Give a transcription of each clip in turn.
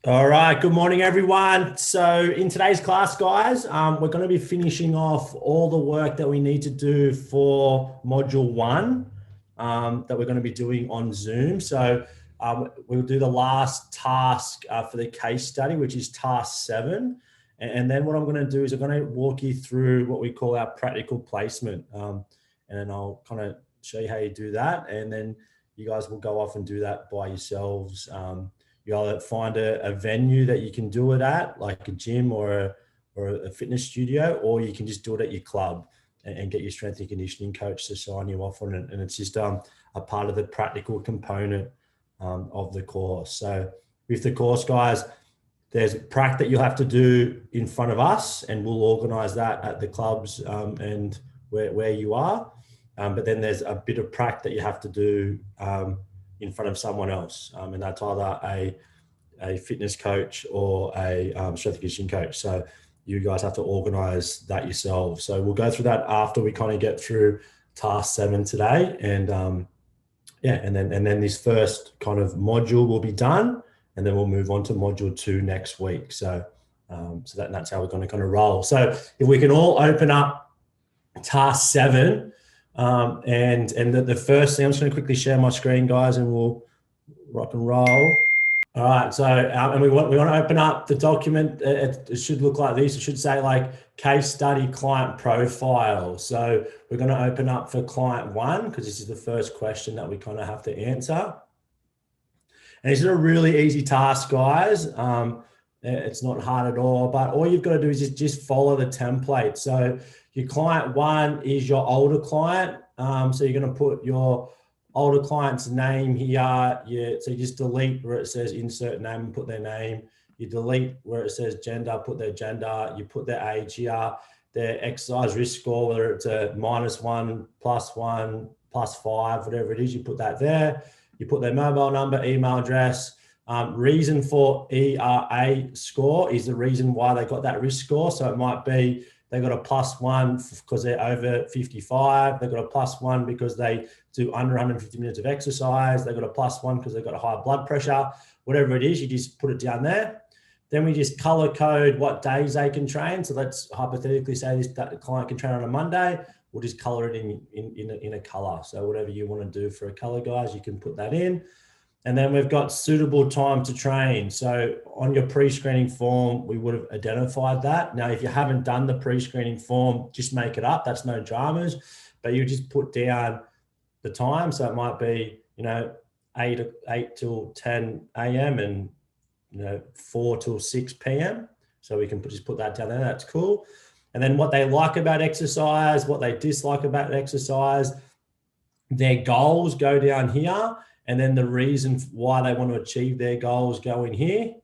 All right, good morning, everyone. So, in today's class, guys, we're going to be finishing off all the work that we need to do for Module 1 that we're going to be doing on Zoom. So, we'll do the last task for the case study, which is task 7. And then what I'm going to do is I'm going to walk you through what we call our practical placement. And I'll kind of show you how you do that. And then you guys will go off and do that by yourselves. You either find a venue that you can do it at, like a gym or a fitness studio, or you can just do it at your club and get your strength and conditioning coach to sign you off on it. And it's just a part of the practical component of the course. So with the course, guys, there's prac that you'll have to do in front of us, and we'll organise that at the clubs and where you are. But then there's a bit of prac that you have to do in front of someone else, and that's either a fitness coach or a strength and conditioning coach. So you guys have to organise that yourselves. So we'll go through that after we kind of get through task 7 today, and and then this first kind of module will be done, and then we'll move on to module 2 next week. So that's how we're going to kind of roll. So if we can all open up task 7. And the first thing, I'm just going to quickly share my screen, guys, and we'll rock and roll. All right, so and we want to open up the document. It should look like this. It should say like case study client profile. So we're going to open up for client 1 because this is the first question that we kind of have to answer. And it's a really easy task, guys. It's not hard at all, but all you've got to do is just follow the template. So your client 1 is your older client. So you're going to put your older client's name here. So you just delete where it says insert name and put their name. You delete where it says gender, put their gender. You put their age here, their exercise risk score, whether it's a -1, +1, +5, whatever it is, you put that there. You put their mobile number, email address. Reason for ERA score is the reason why they got that risk score. So it might be they got a +1 because they're over 55. They got a +1 because they do under 150 minutes of exercise. They got a +1 because they've got a high blood pressure. Whatever it is, you just put it down there. Then we just color code what days they can train. So let's hypothetically say that the client can train on a Monday. We'll just color it in a color. So whatever you want to do for a color, guys, you can put that in. And then we've got suitable time to train. So on your pre-screening form, we would have identified that. Now, if you haven't done the pre-screening form, just make it up. That's no dramas. But you just put down the time. So it might be, 8 till 10 a.m. and, 4 till 6 p.m. So we can just put that down there. That's cool. And then what they like about exercise, what they dislike about exercise, their goals go down here. And then the reason why they want to achieve their goals go in here.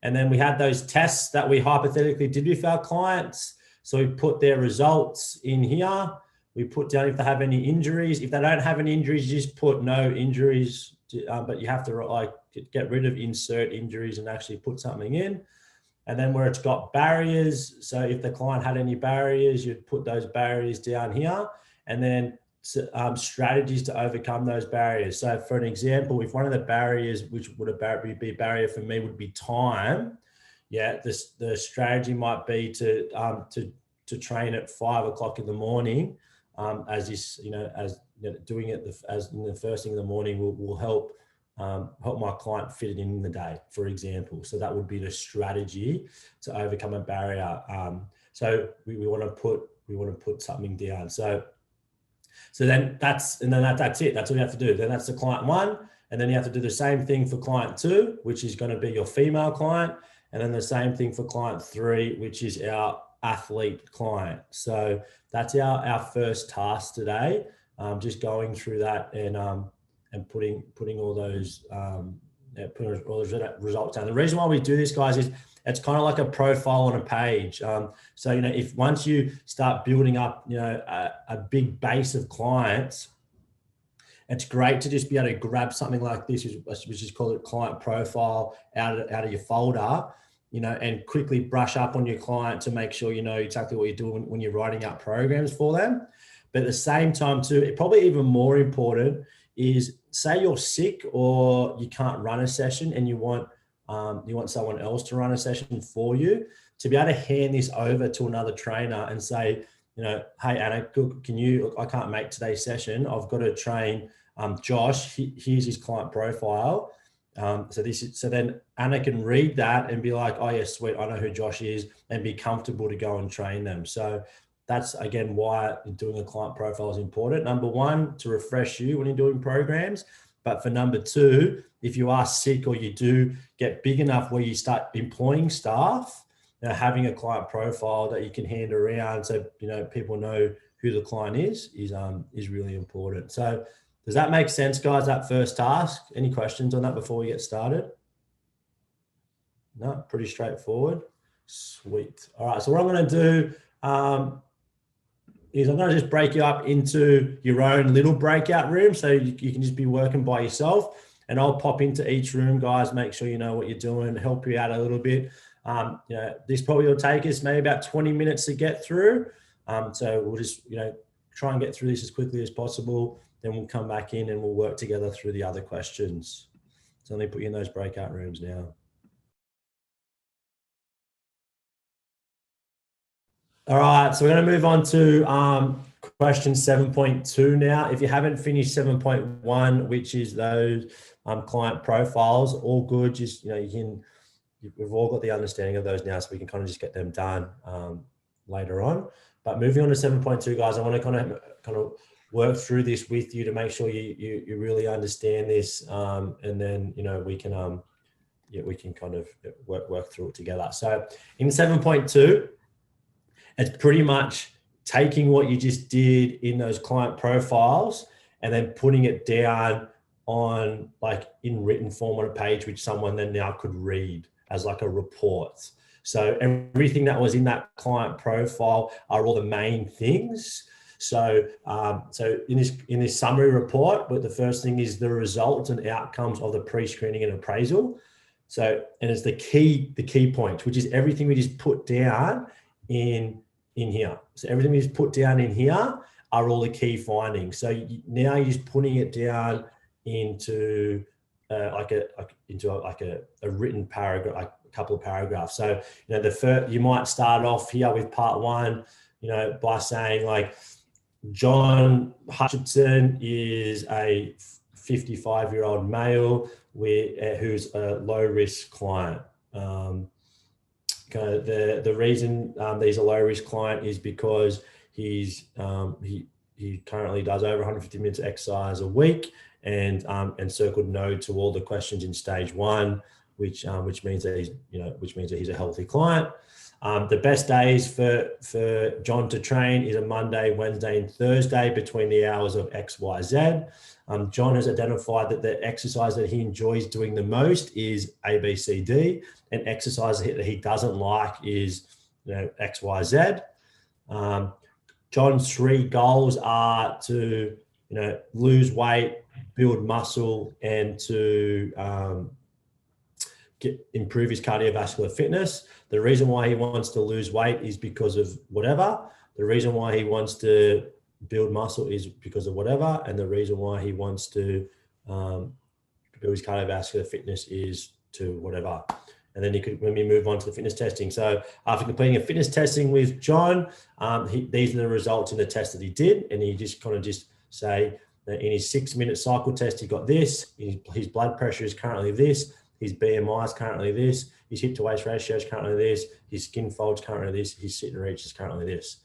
And then we had those tests that we hypothetically did with our clients. So we put their results in here. We put down if they have any injuries. If they don't have any injuries, just put no injuries. But you have to get rid of insert injuries and actually put something in. And then where it's got barriers. So if the client had any barriers, you'd put those barriers down here. And then strategies to overcome those barriers. So for an example, if one of the barriers, which would be a barrier for me, would be time. Yeah, the strategy might be to train at 5 o'clock in the morning, doing it as in the first thing in the morning will help my client fit it in the day, for example. So that would be the strategy to overcome a barrier. So we want to put something down. So then that's it. That's all you have to do. Then that's the client 1. And then you have to do the same thing for client 2, which is going to be your female client. And then the same thing for client 3, which is our athlete client. So that's our first task today. Just going through that and putting all those results down. The reason why we do this, guys, is it's kind of like a profile on a page. So, if once you start building up, a big base of clients, it's great to just be able to grab something like this, which is called a client profile out of your folder, and quickly brush up on your client to make sure you know exactly what you're doing when you're writing out programs for them. But at the same time too, probably even more important is say you're sick or you can't run a session and you want you want someone else to run a session for you, to be able to hand this over to another trainer and say, hey, Anna, I can't make today's session. I've got to train Josh. Here's his client profile. So then Anna can read that and be like, oh yeah, sweet, I know who Josh is, and be comfortable to go and train them. So that's, again, why doing a client profile is important. Number one, to refresh you when you're doing programs. But for number two, if you are sick or you do get big enough where you start employing staff, having a client profile that you can hand around so people know who the client is really important. So does that make sense, guys, that first task? Any questions on that before we get started? No, pretty straightforward. Sweet. All right, so what I'm going to do is I'm going to just break you up into your own little breakout room so you can just be working by yourself, and I'll pop into each room, guys, make sure you know what you're doing, help you out a little bit. This probably will take us maybe about 20 minutes to get through. So we'll just, try and get through this as quickly as possible. Then we'll come back in and we'll work together through the other questions. So let me put you in those breakout rooms now. All right, so we're going to move on to question 7.2 now. If you haven't finished 7.1, which is those client profiles, all good. Just, we've all got the understanding of those now, so we can kind of just get them done later on. But moving on to 7.2, guys, I want to kind of work through this with you to make sure you really understand this, and then we can kind of work through it together. So in 7.2, it's pretty much taking what you just did in those client profiles and then putting it down on, like, in written form on a page, which someone then now could read as like a report. So everything that was in that client profile are all the main things. So in this summary report, but the first thing is the results and outcomes of the pre-screening and appraisal. So, and it's the key points, which is everything we just put down in here. So everything we just put down in here are all the key findings. So now you're just putting it down into a written paragraph, like a couple of paragraphs. So you might start off here with part one, by saying, like, John Hutchinson is a 55-year-old male who's a low-risk client. The reason he's a low-risk client is because he currently does over 150 minutes of exercise a week, and circled no to all the questions in stage one, which means that he's a healthy client. The best days for John to train is a Monday, Wednesday, and Thursday between the hours of X, Y, Z. John has identified that the exercise that he enjoys doing the most is A, B, C, D, and exercise that he doesn't like is X, Y, Z. John's 3 goals are to lose weight, build muscle, and to improve his cardiovascular fitness. The reason why he wants to lose weight is because of whatever. The reason why he wants to build muscle is because of whatever. And the reason why he wants to build his cardiovascular fitness is to whatever. And then when we move on to the fitness testing. So after completing a fitness testing with John, these are the results in the test that he did. And he just kind of just say that in his 6-minute cycle test, he got this. His blood pressure is currently this. His BMI is currently this. His hip to waist ratio is currently this. His skin fold is currently this. His sit and reach is currently this.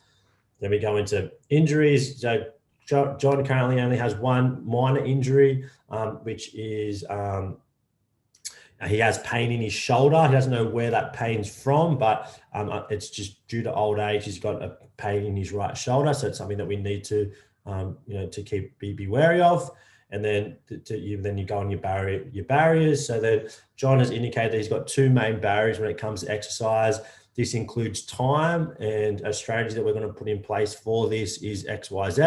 Then we go into injuries. So John currently only has one minor injury, which is he has pain in his shoulder. He doesn't know where that pain's from, but it's just due to old age. He's got a pain in his right shoulder, so it's something that we need to to be wary of. And then you go on your barriers. So then John has indicated that he's got 2 main barriers when it comes to exercise. This includes time, and a strategy that we're going to put in place for this is X, Y, Z.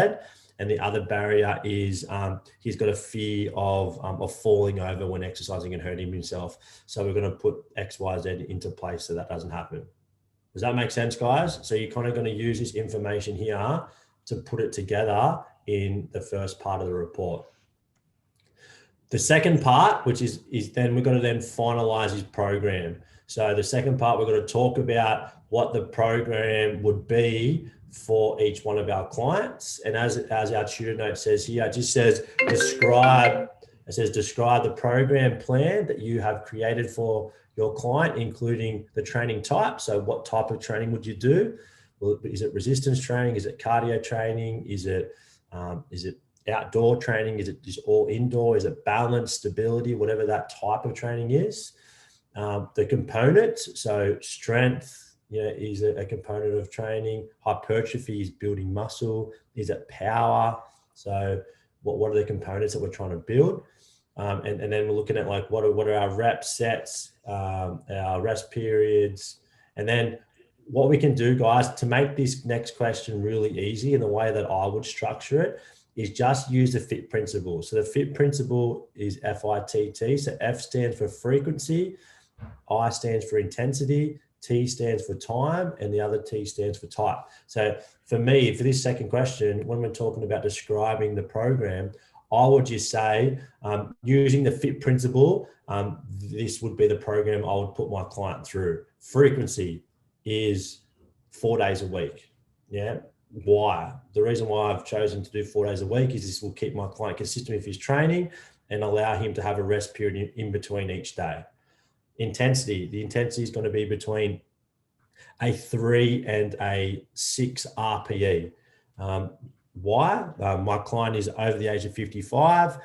And the other barrier is he's got a fear of falling over when exercising and hurting himself. So we're going to put X, Y, Z into place so that doesn't happen. Does that make sense, guys? So you're kind of going to use this information here to put it together in the first part of the report. The second part, which is then we've got to then finalize his program. So the second part, we're going to talk about what the program would be for each one of our clients. And as our tutor note says here, it just says describe the program plan that you have created for your client, including the training type. So what type of training would you do? Well, is it resistance training? Is it cardio training? Is it outdoor training? Is it just all indoor? Is it balance, stability, whatever that type of training is? The components, so strength, is a component of training. Hypertrophy is building muscle. Is it power? So what are the components that we're trying to build? And then we're looking at like what are our rep sets, our rest periods, and then what we can do, guys, to make this next question really easy in the way that I would structure it is just use the FIT principle. So the FIT principle is FITT. So F stands for frequency, I stands for intensity, T stands for time, and the other T stands for type. So for me, for this second question, when we're talking about describing the program, I would just say, using the FIT principle, this would be the program I would put my client through. Frequency is 4 days a week. Yeah. Why? The reason why I've chosen to do 4 days a week is this will keep my client consistent with his training and allow him to have a rest period in between each day. Intensity. The intensity is going to be between a 3 and a 6 RPE. Why? My client is over the age of 55.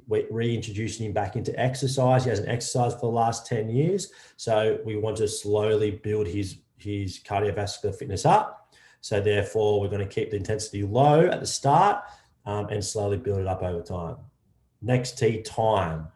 We're reintroducing him back into exercise. He hasn't exercised for the last 10 years. So we want to slowly build his cardiovascular fitness up. So therefore, we're going to keep the intensity low at the start and slowly build it up over time. Next T, time.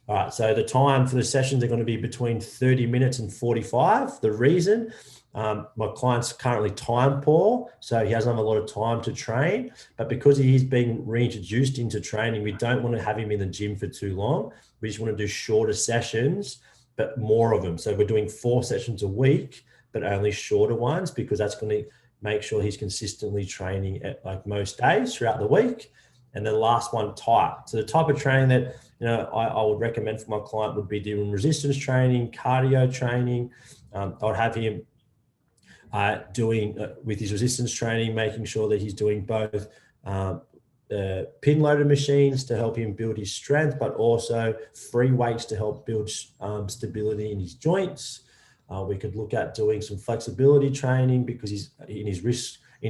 All right, so the time for the sessions are going to be between 30 minutes and 45. The reason, my client's currently time poor, so he doesn't have a lot of time to train, but because he's being reintroduced into training, we don't want to have him in the gym for too long. We just want to do shorter sessions, but more of them. So we're doing 4 sessions a week, but only shorter ones, because that's going to make sure he's consistently training at like most days throughout the week. And then the last one, type. So the type of training that I would recommend for my client would be doing resistance training, cardio training. I would have him doing with his resistance training, making sure that he's doing both pin loaded machines to help him build his strength, but also free weights to help build stability in his joints. We could look at doing some flexibility training because he's in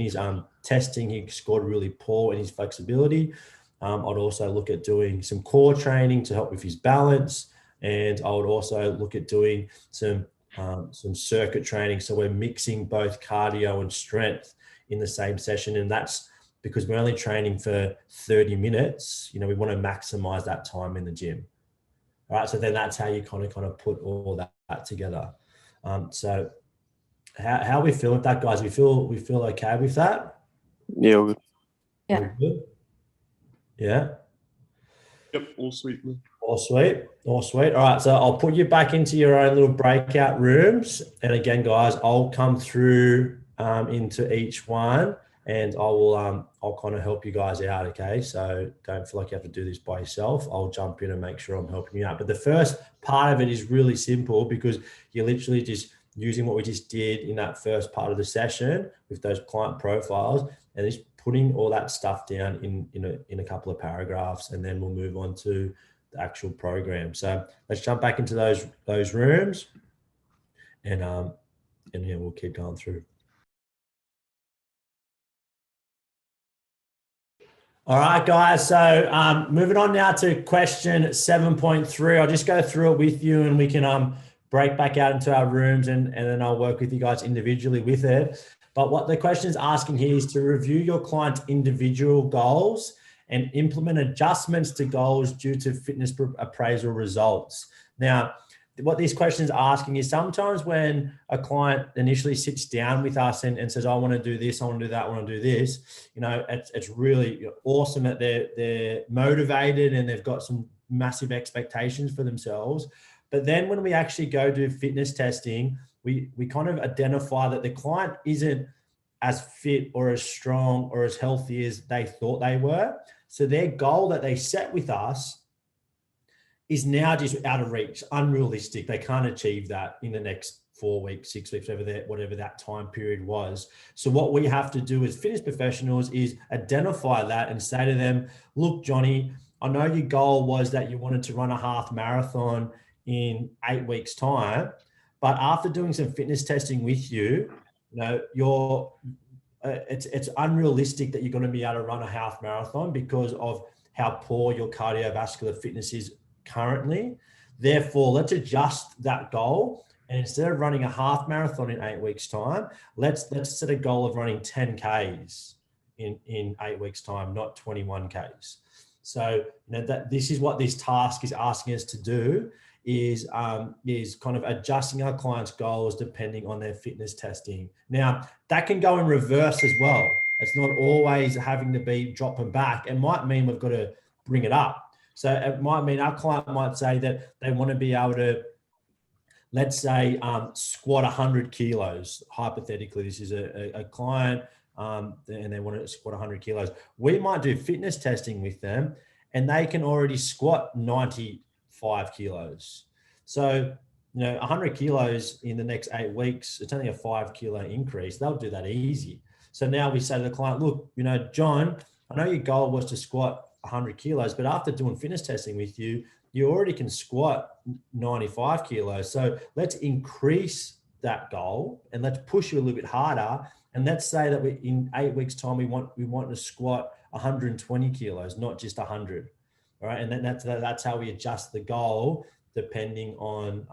his testing, he scored really poor in his flexibility. I'd also look at doing some core training to help with his balance. And I would also look at doing some circuit training. So we're mixing both cardio and strength in the same session. And that's because we're only training for 30 minutes. We want to maximize that time in the gym. All right. So then that's how you kind of put all that together. So how we feel with that, guys? We feel okay with that? Yeah, all good. Yeah. All good? Yeah. Yep, all sweet, man. All sweet. All right. So I'll put you back into your own little breakout rooms. And again, guys, I'll come through into each one and I'll kind of help you guys out. Okay. So don't feel like you have to do this by yourself. I'll jump in and make sure I'm helping you out. But the first part of it is really simple because you're literally just using what we just did in that first part of the session with those client profiles and just putting all that stuff down in a couple of paragraphs, and then we'll move on to the actual program. So let's jump back into those rooms and yeah, we'll keep going through. All right, guys. So moving on now to question 7.3. I'll just go through it with you and we can break back out into our rooms and then I'll work with you guys individually with it. But what the question is asking here is to review your client's individual goals and implement adjustments to goals due to fitness appraisal results. Now, what this question is asking is sometimes when a client initially sits down with us and says, I want to do this, I want to do that, I want to do this, it's really awesome that they're motivated and they've got some massive expectations for themselves. But then when we actually go do fitness testing, we kind of identify that the client isn't as fit or as strong or as healthy as they thought they were. So their goal that they set with us is now just out of reach, unrealistic. They can't achieve that in the next 4 weeks, 6 weeks, whatever that time period was. So what we have to do as fitness professionals is identify that and say to them, look, Johnny, I know your goal was that you wanted to run a half marathon in 8 weeks' time, but after doing some fitness testing with you, it's unrealistic that you're going to be able to run a half marathon because of how poor your cardiovascular fitness is currently. Therefore, let's adjust that goal. And instead of running a half marathon in 8 weeks' time, let's set a goal of running 10 Ks in 8 weeks' time, not 21 Ks. So that this is what this task is asking us to do, is kind of adjusting our clients' goals depending on their fitness testing. Now, that can go in reverse as well. It's not always having to be dropping back. It might mean we've got to bring it up. So it might mean our client might say that they want to be able to, let's say, squat 100 kilos. Hypothetically, this is a client and they want to squat 100 kilos. We might do fitness testing with them and they can already squat 95 kilos. So, 100 kilos in the next 8 weeks, it's only a 5 kilo increase. They'll do that easy. So now we say to the client, look, John, I know your goal was to squat 100 kilos, but after doing fitness testing with you, you already can squat 95 kilos. So let's increase that goal and let's push you a little bit harder. And let's say that in 8 weeks' time, we want to squat 120 kilos, not just 100. All right. And then that's how we adjust the goal depending on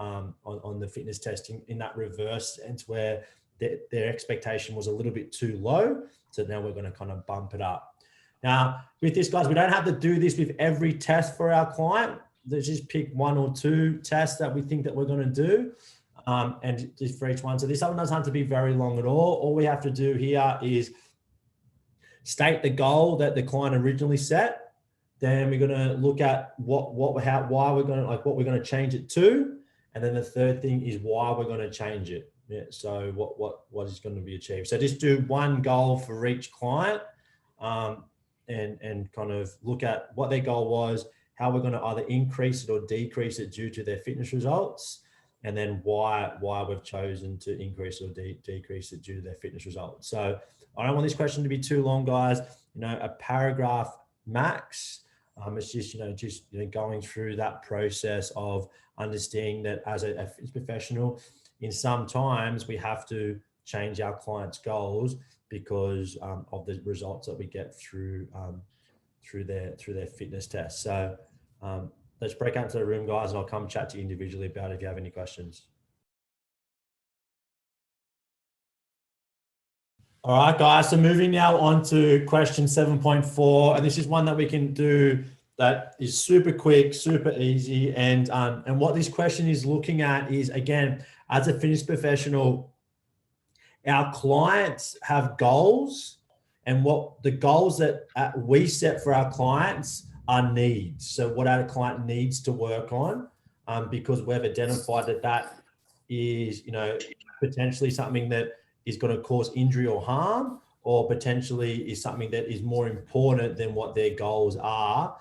the fitness testing in that reverse sense where their expectation was a little bit too low. So now we're going to kind of bump it up. Now with this, guys, we don't have to do this with every test for our client. Let's just pick 1 or 2 tests that we think that we're going to do. And just for each one. So this one doesn't have to be very long at all. All we have to do here is state the goal that the client originally set. Then we're going to look at what we're going to change it to. And then the third thing is why we're going to change it. Yeah, so what is going to be achieved. So just do one goal for each client and kind of look at what their goal was, how we're going to either increase it or decrease it due to their fitness results, and then why we've chosen to increase or decrease it due to their fitness results. So I don't want this question to be too long, guys. A paragraph max. It's just going through that process of understanding that as a fitness professional, in some times we have to change our clients' goals because of the results that we get through their fitness test. So let's break out into the room, guys, and I'll come chat to you individually about it if you have any questions. All right, guys, so moving now on to question 7.4, and this is one that we can do that is super quick, super easy. And what this question is looking at is, again, as a fitness professional, our clients have goals, and what the goals that we set for our clients are needs. So what our client needs to work on, because we've identified that is, potentially something that is going to cause injury or harm, or potentially is something that is more important than what their goals are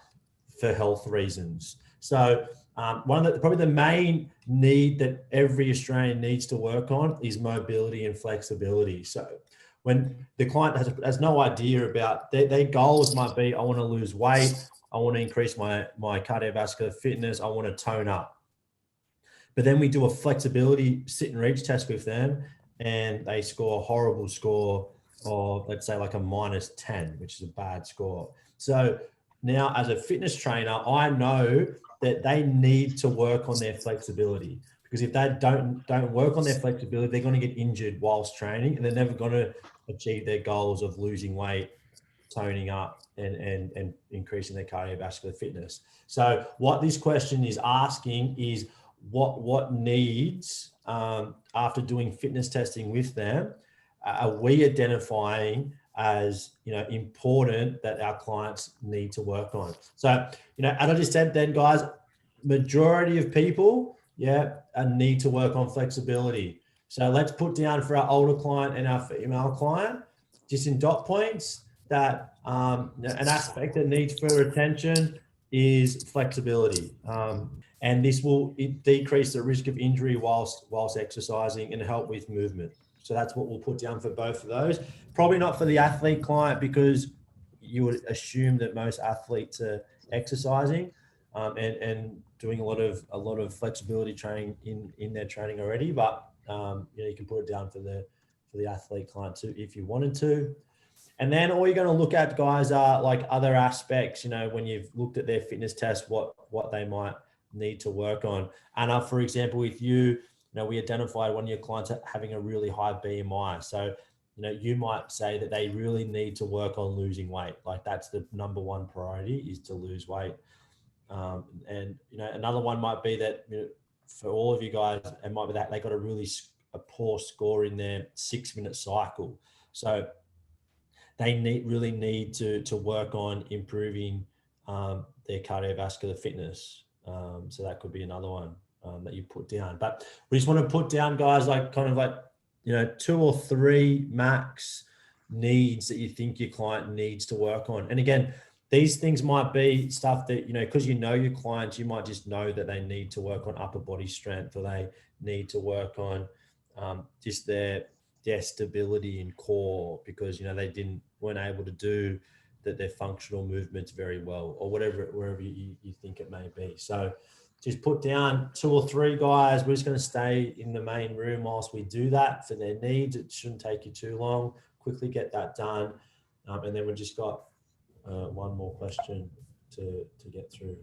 for health reasons. So probably the main need that every Australian needs to work on is mobility and flexibility. So when the client has no idea about their goals might be, I want to lose weight, I want to increase my cardiovascular fitness, I want to tone up. But then we do a flexibility sit and reach test with them, and they score a horrible score of, let's say, like a -10, which is a bad score. So now as a fitness trainer, I know that they need to work on their flexibility, because if they don't work on their flexibility, they're going to get injured whilst training, and they're never going to achieve their goals of losing weight, toning up, and increasing their cardiovascular fitness. So what this question is asking is what needs, after doing fitness testing with them, are we identifying as important that our clients need to work on. So as I just said then, guys, majority of people need to work on flexibility. So let's put down for our older client and our female client, just in dot points, that an aspect that needs further attention is flexibility. And this will decrease the risk of injury whilst exercising and help with movement. So that's what we'll put down for both of those. Probably not for the athlete client, because you would assume that most athletes are exercising and doing a lot of flexibility training in their training already. But you can put it down for the athlete client too if you wanted to. And then all you're going to look at, guys, are like other aspects, when you've looked at their fitness test, what they might need to work on. And for example, with you, we identified one of your clients having a really high BMI. So, you might say that they really need to work on losing weight. Like that's the number one priority, is to lose weight. And, another one might be that for all of you guys, it might be that they got a poor score in their 6-minute cycle. So they really need to work on improving their cardiovascular fitness. So that could be another one that you put down. But we just want to put down, guys, like kind of like 2 or 3 max needs that you think your client needs to work on. And again, these things might be stuff that, because your clients, you might just know that they need to work on upper body strength, or they need to work on just their stability in core, because they weren't able to do their functional movements very well, or wherever you think it may be. So just put down 2 or 3 guys. We're just going to stay in the main room whilst we do that for their needs. It shouldn't take you too long. Quickly get that done, and then we've just got one more question to get through.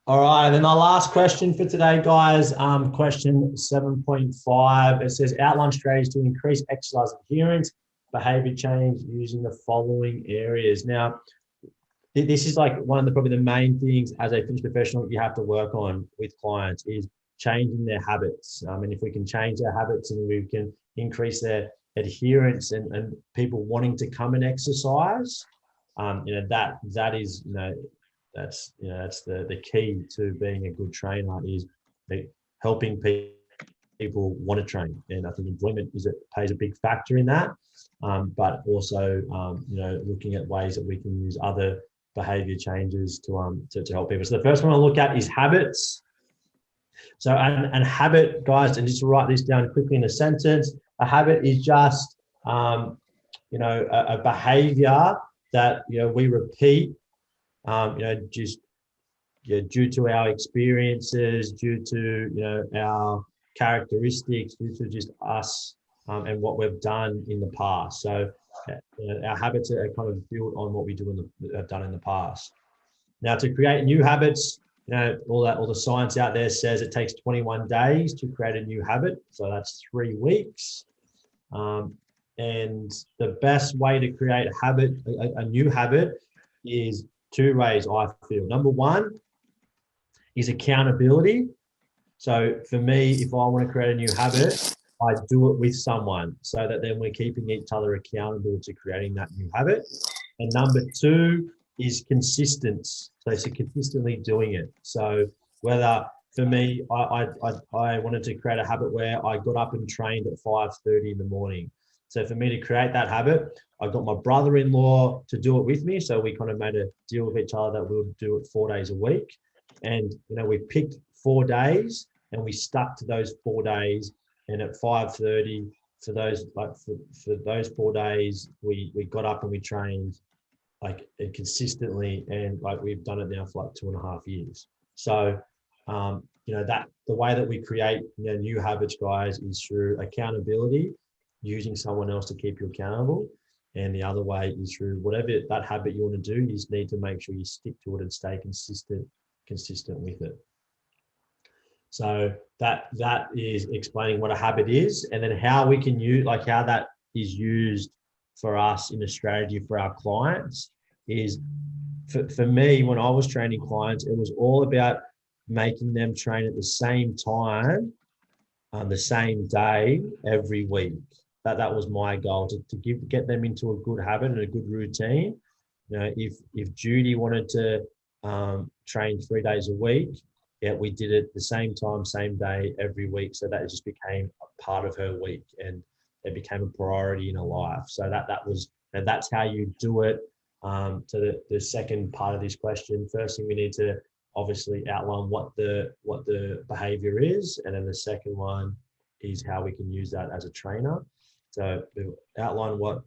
All right, and then my last question for today, guys, question 7.5. It says, outline strategies to increase exercise adherence, behavior change using the following areas. Now, this is like one of probably the main things as a fitness professional you have to work on with clients, is changing their habits. And if we can change their habits and we can increase their adherence and people wanting to come and exercise, that is, that's the key to being a good trainer, is helping people want to train. And I think enjoyment plays a big factor in that. But also, looking at ways that we can use other behavior changes to help people. So the first one I'll look at is habits. So, and habit, guys, and just to write this down quickly in a sentence, a habit is just, a behavior that, we repeat, due to our experiences, due to, our characteristics, due to just us and what we've done in the past. So our habits are kind of built on what we have done in the past. Now, to create new habits, all the science out there says it takes 21 days to create a new habit. So that's 3 weeks. And the best way to create a new habit is 2 ways, I feel. Number one is accountability. So for me, if I want to create a new habit, I do it with someone, so that then we're keeping each other accountable to creating that new habit. And number 2 is consistency. So consistently doing it. So whether, for me, I wanted to create a habit where I got up and trained at 5:30 in the morning. So for me to create that habit, I got my brother-in-law to do it with me. So we kind of made a deal with each other that we'll do it 4 days a week. And, we picked 4 days and we stuck to those 4 days. And at 5:30 for those 4 days, we got up and we trained consistently, and we've done it now for 2.5 years. So, that the way that we create new habits, guys, is through accountability, using someone else to keep you accountable. And the other way is through whatever that habit you want to do, you just need to make sure you stick to it and stay consistent with it. So that is explaining what a habit is, and then how we can use, how that is used for us in a strategy for our clients is, for me, when I was training clients, it was all about making them train at the same time on the same day every week. That was my goal, to get them into a good habit and a good routine. If Judy wanted to train 3 days a week, we did it the same time, same day, every week. So that just became a part of her week, and it became a priority in her life. So that was And that's how you do it. To the second part of this question, first thing we need to obviously outline what the behavior is, and then the second one is how we can use that as a trainer. So we'll outline what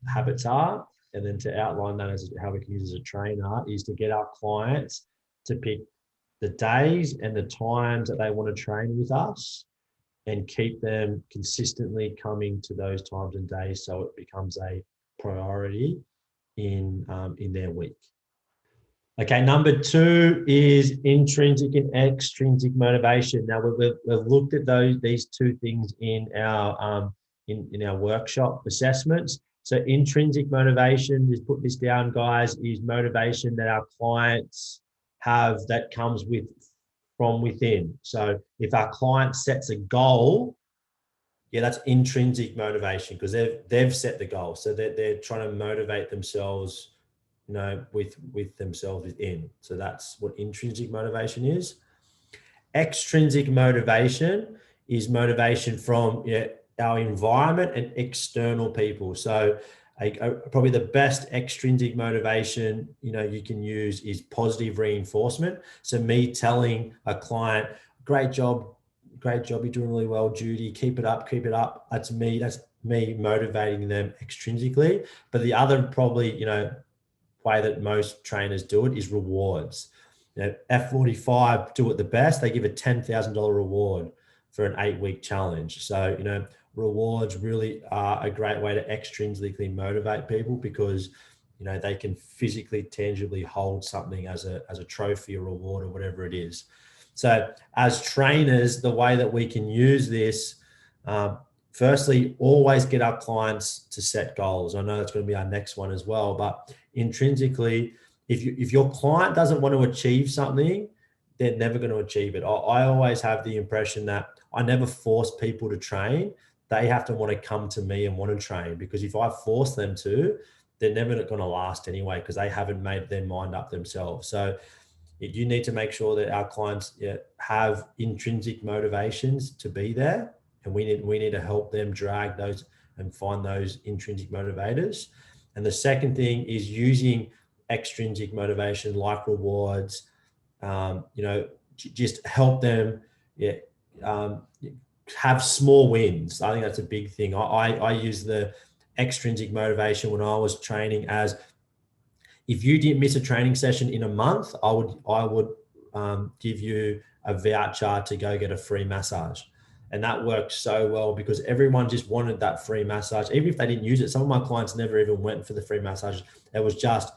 habits are, and then to outline that as how we can use as a trainer is to get our clients to pick the days and the times that they want to train with us, and keep them consistently coming to those times and days so it becomes a priority in their week. Okay, number 2 is intrinsic and extrinsic motivation. Now we've looked at these two things in our workshop assessments. So intrinsic motivation, just put this down, guys, is motivation that our clients have that comes from within. So if our client sets a goal, yeah, that's intrinsic motivation because they've set the goal. So they're trying to motivate themselves, with themselves within. So that's what intrinsic motivation is. Extrinsic motivation is motivation from our environment and external people. So probably the best extrinsic motivation you can use is positive reinforcement. So me telling a client, great job, you're doing really well, Judy, keep it up. That's me motivating them extrinsically. But the other probably way that most trainers do it is rewards. F45 do it the best. They give a $10,000 reward for an 8-week challenge. So rewards really are a great way to extrinsically motivate people because they can physically, tangibly hold something as a trophy or reward or whatever it is. So as trainers, the way that we can use this, firstly, always get our clients to set goals. I know that's going to be our next one as well, but intrinsically, if your client doesn't want to achieve something, they're never going to achieve it. I always have the impression that I never force people to train. They have to want to come to me and want to train, because if I force them to, they're never going to last anyway because they haven't made their mind up themselves. So you need to make sure that our clients have intrinsic motivations to be there, and we need to help them drag those and find those intrinsic motivators. And the second thing is using extrinsic motivation like rewards, just help them have small wins. I think that's a big thing. I use the extrinsic motivation when I was training as, if you didn't miss a training session in a month, I would give you a voucher to go get a free massage. And that worked so well because everyone just wanted that free massage. Even if they didn't use it, some of my clients never even went for the free massage. It was just,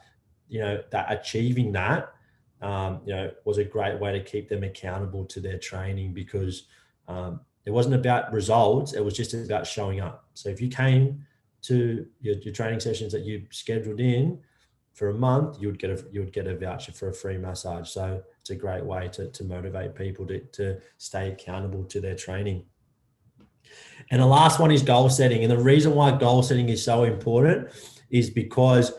that achieving that, was a great way to keep them accountable to their training, because it wasn't about results. It was just about showing up. So if you came to your training sessions that you scheduled in for a month, you would get a voucher for a free massage. So it's a great way to motivate people to stay accountable to their training. And the last one is goal setting. And the reason why goal setting is so important is because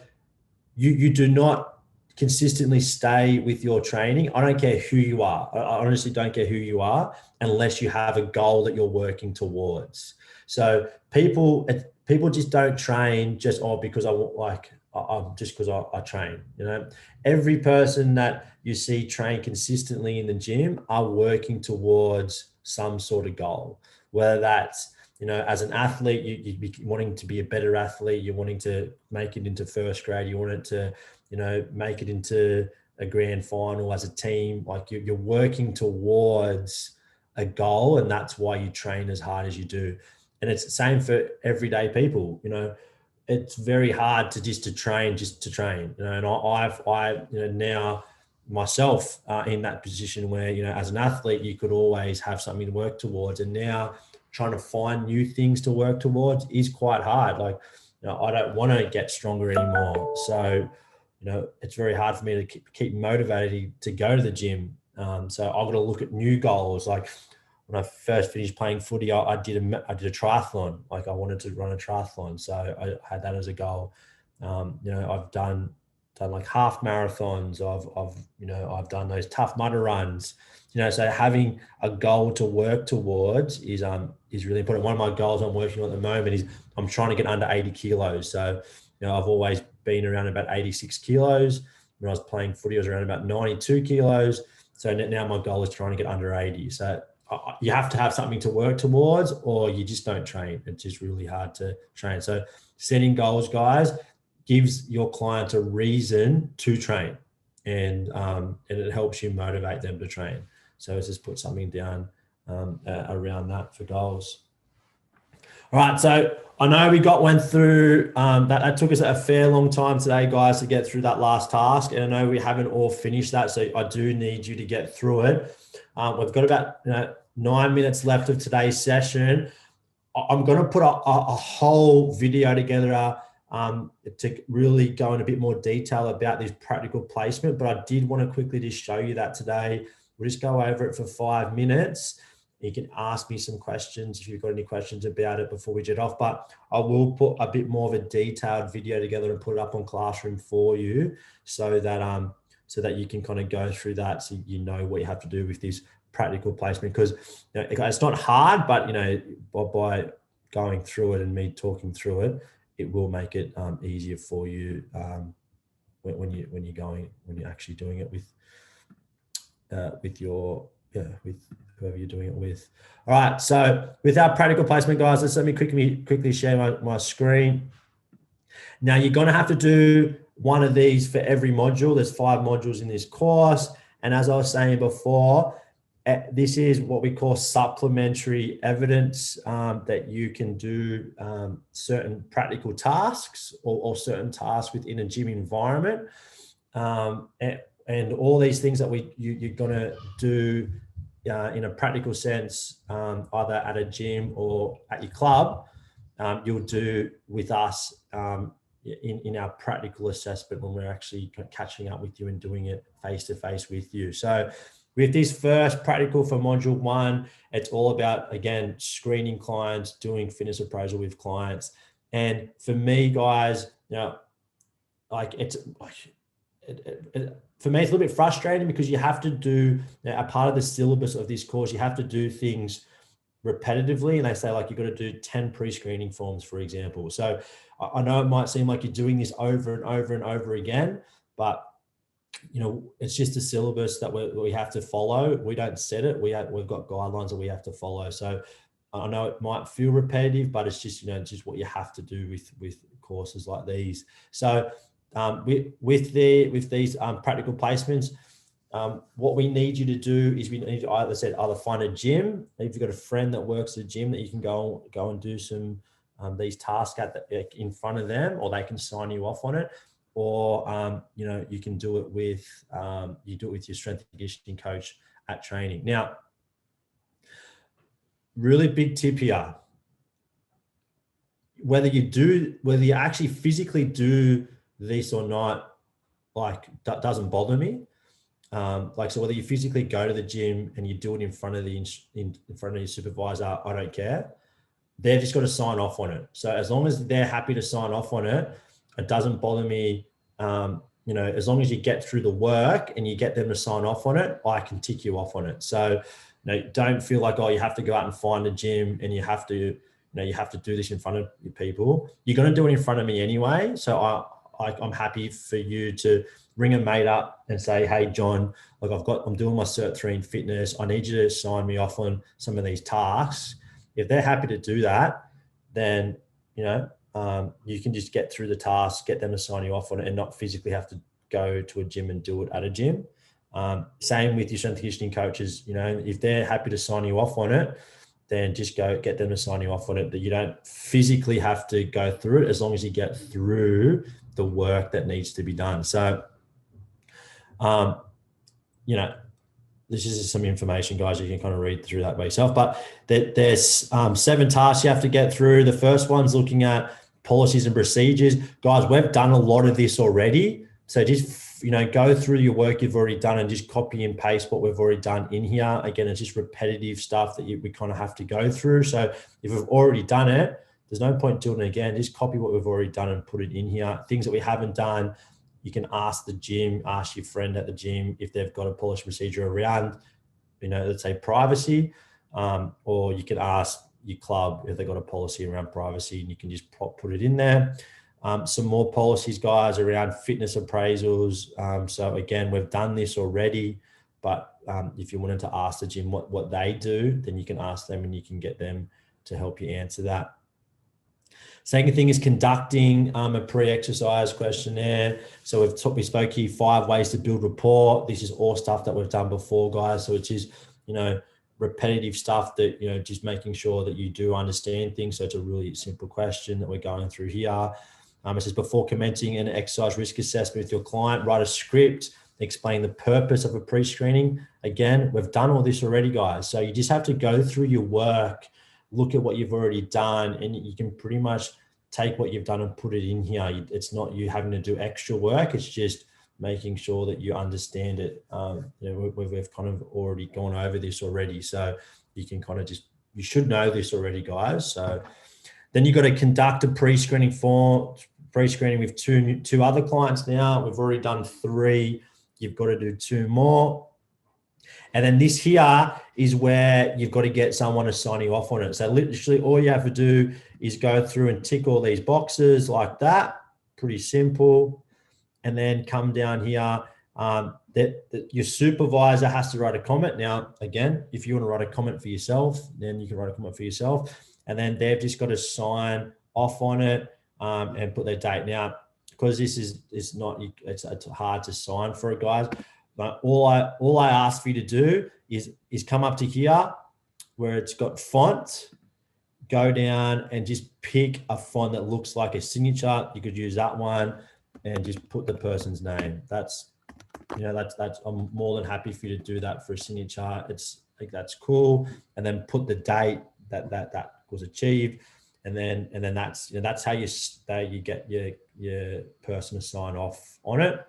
you do not consistently stay with your training. I don't care who you are. I honestly don't care who you are unless you have a goal that you're working towards. So people just don't train just because I train. Every person that you see train consistently in the gym are working towards some sort of goal, whether that's, as an athlete, you'd be wanting to be a better athlete. You're wanting to make it into first grade. You want it to, make it into a grand final as a team. Like you're working towards a goal, and that's why you train as hard as you do. And it's the same for everyday people. It's very hard to train just to train. And I now myself in that position where, as an athlete, you could always have something to work towards, and now trying to find new things to work towards is quite hard. Like, I don't want to get stronger anymore. So, it's very hard for me to keep motivated to go to the gym. So I've got to look at new goals. Like when I first finished playing footy, I did a triathlon. Like I wanted to run a triathlon. So I had that as a goal. I've done like half marathons. I've done those Tough Mudder runs. So having a goal to work towards is really important. One of my goals I'm working on at the moment is I'm trying to get under 80 kilos. So I've always been around about 86 kilos. When I was playing footy, I was around about 92 kilos. So now my goal is trying to get under 80. So you have to have something to work towards, or you just don't train. It's just really hard to train. So setting goals, guys, gives your client a reason to train, and it helps you motivate them to train. So let's just put something down around that for goals. All right, so I know we went through that took us a fair long time today, guys, to get through that last task, and I know we haven't all finished that, so I do need you to get through it. We've got about 9 minutes left of today's session. I'm going to put a whole video together to really go in a bit more detail about this practical placement, but I did want to quickly just show you that today. We'll just go over it for 5 minutes. You can ask me some questions if you've got any questions about it before we jet off, but I will put a bit more of a detailed video together and put it up on Classroom for you so that you can kind of go through that, so you know what you have to do with this practical placement, because it's not hard, but by going through it and me talking through it, it will make it easier for you when you're actually doing it with whoever you're doing it with. All right, so with our practical placement, guys, let me quickly share my screen. Now you're going to have to do one of these for every module. There's 5 modules in this course, and as I was saying before, this is what we call supplementary evidence that you can do certain practical tasks or certain tasks within a gym environment, and all these things that you're going to do in a practical sense, either at a gym or at your club, you'll do with us in our practical assessment when we're actually catching up with you and doing it face-to-face with you. So with this first practical for module 1, it's all about, again, screening clients, doing fitness appraisal with clients. And for me, guys, for me, it's a little bit frustrating because you have to do, a part of the syllabus of this course, you have to do things repetitively, and they say you've got to do 10 pre-screening forms, for example. So I know it might seem like you're doing this over and over and over again, but it's just a syllabus that we have to follow. We don't set it. We've got guidelines that we have to follow. So I know it might feel repetitive, but it's just, just what you have to do with courses like these. So with these practical placements, what we need you to do is we need to, either find a gym. If you've got a friend that works at a gym that you can go and do some these tasks in front of them, or they can sign you off on it, or you can do it with your strength and conditioning coach at training. Now, really big tip here: whether you actually physically do this or not, that doesn't bother me. So whether you physically go to the gym and you do it in front of your supervisor, I don't care. They've just got to sign off on it. So as long as they're happy to sign off on it, it doesn't bother me. As long as you get through the work and you get them to sign off on it, I can tick you off on it. So don't feel like, you have to go out and find a gym and you have to do this in front of your people. You're going to do it in front of me anyway. So I'm happy for you to ring a mate up and say, hey, John, I'm doing my Cert 3 in fitness. I need you to sign me off on some of these tasks. If they're happy to do that, then, you can just get through the task, get them to sign you off on it, and not physically have to go to a gym and do it at a gym. Same with your strength and conditioning coaches. If they're happy to sign you off on it, then just go get them to sign you off on it. That you don't physically have to go through it, as long as you get through the work that needs to be done. So, this is just some information, guys. You can kind of read through that by yourself. But there's 7 tasks you have to get through. The first one's looking at policies and procedures. Guys, we've done a lot of this already. So just, go through your work you've already done and just copy and paste what we've already done in here. Again, it's just repetitive stuff that we kind of have to go through. So if we've already done it, there's no point doing it again. Just copy what we've already done and put it in here. Things that we haven't done, you can ask the gym, ask your friend at the gym if they've got a policy procedure around, let's say privacy, or you can ask your club if they've got a policy around privacy, and you can just put it in there. Some more policies, guys, around fitness appraisals. So again, we've done this already, but if you wanted to ask the gym what they do, then you can ask them and you can get them to help you answer that. Second thing is conducting a pre-exercise questionnaire. So we spoke here 5 ways to build rapport. This is all stuff that we've done before, guys. So it's just, repetitive stuff that, just making sure that you do understand things. So it's a really simple question that we're going through here. It says, before commencing an exercise risk assessment with your client, write a script, explain the purpose of a pre-screening. Again, we've done all this already, guys. So you just have to go through your work, look at what you've already done, and you can pretty much take what you've done and put it in here. It's not you having to do extra work. It's just making sure that you understand it. We've kind of already gone over this already. So you can kind of you should know this already, guys. So then you've got to conduct a pre-screening with two other clients now. We've already done 3. You've got to do 2 more. And then this here is where you've got to get someone to sign you off on it. So literally all you have to do is go through and tick all these boxes like that. Pretty simple. And then come down here. That your supervisor has to write a comment. Now, again, if you want to write a comment for yourself, then you can write a comment for yourself. And then they've just got to sign off on it and put their date. Now, because this is it's hard to sign for it, guys. But all I ask for you to do is come up to here where it's got font, go down and just pick a font that looks like a signature. You could use that one and just put the person's name. That's I'm more than happy for you to do that for a signature. That's cool. And then put the date that was achieved. And then that's how you get your person to sign off on it.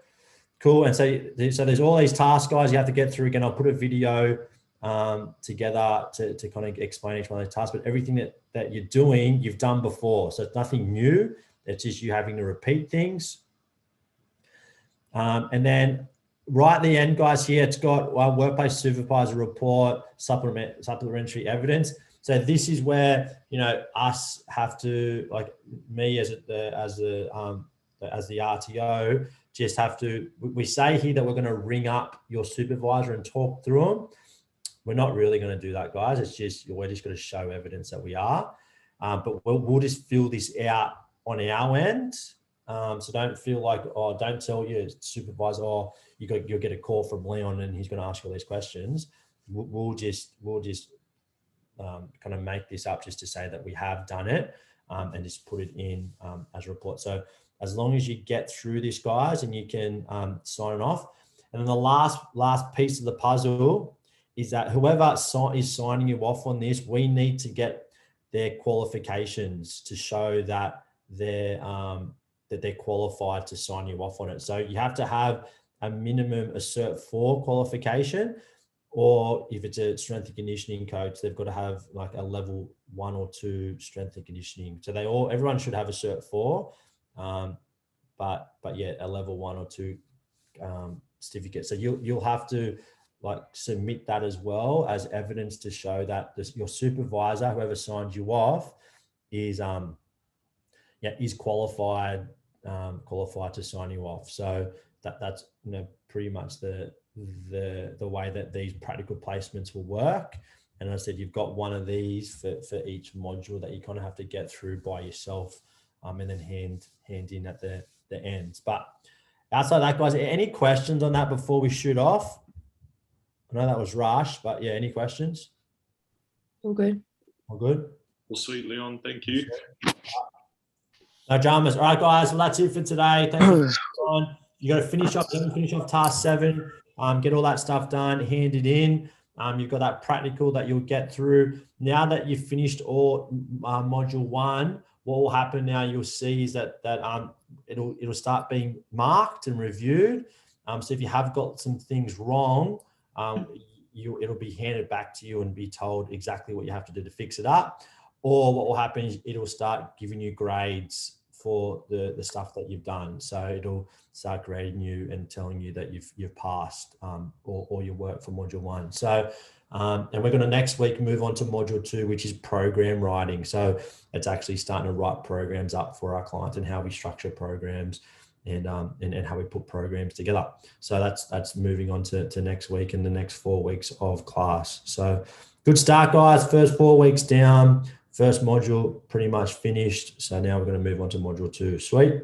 Cool. And so there's all these tasks, guys, you have to get through. Again, I'll put a video together to kind of explain each one of those tasks, but everything that you're doing, you've done before. So it's nothing new. It's just you having to repeat things. And then right at the end, guys, here, it's got workplace supervisor report, supplementary evidence. So this is where, us have to, like me as the RTO, just have to, we say here that we're going to ring up your supervisor and talk through them. We're not really going to do that, guys. It's just, we're just going to show evidence that we are. But we'll just fill this out on our end. So don't feel like, don't tell your supervisor, you'll get a call from Leon and he's going to ask you all these questions. We'll just kind of make this up just to say that we have done it and just put it in as a report. So as long as you get through this, guys, and you can sign it off. And then the last piece of the puzzle is that whoever is signing you off on this, we need to get their qualifications to show that they're qualified to sign you off on it. So you have to have a minimum a Cert 4 qualification, or if it's a strength and conditioning coach, they've got to have like a level 1 or 2 strength and conditioning. So everyone should have a Cert 4, but yeah, a level 1 or 2 certificate. So you'll have to like submit that as well as evidence to show that your supervisor, whoever signs you off, is qualified to sign you off. So that's pretty much the way that these practical placements will work. And as I said, you've got one of these for each module that you kind of have to get through by yourself, and then hand in at the ends. But outside that, guys, any questions on that before we shoot off? I know that was rushed, but yeah, any questions? All good. All good? Well, sweet, Leon. Thank you. No dramas. All right, guys. Well, that's it for today. Thank you for on. You got to finish off task 7. Get all that stuff done, hand it in. You've got that practical that you'll get through. Now that you've finished all module 1, what will happen now? You'll see is that it'll start being marked and reviewed. So if you have got some things wrong, it'll be handed back to you and be told exactly what you have to do to fix it up. Or what will happen is it'll start giving you grades for the stuff that you've done. So it'll start grading you and telling you that you've passed all your work for module 1. So, and we're going to next week move on to module 2, which is program writing. So it's actually starting to write programs up for our clients and how we structure programs and how we put programs together. So that's moving on to next week and the next 4 weeks of class. So good start, guys. First 4 weeks down. First module pretty much finished. So now we're going to move on to module 2. Sweet.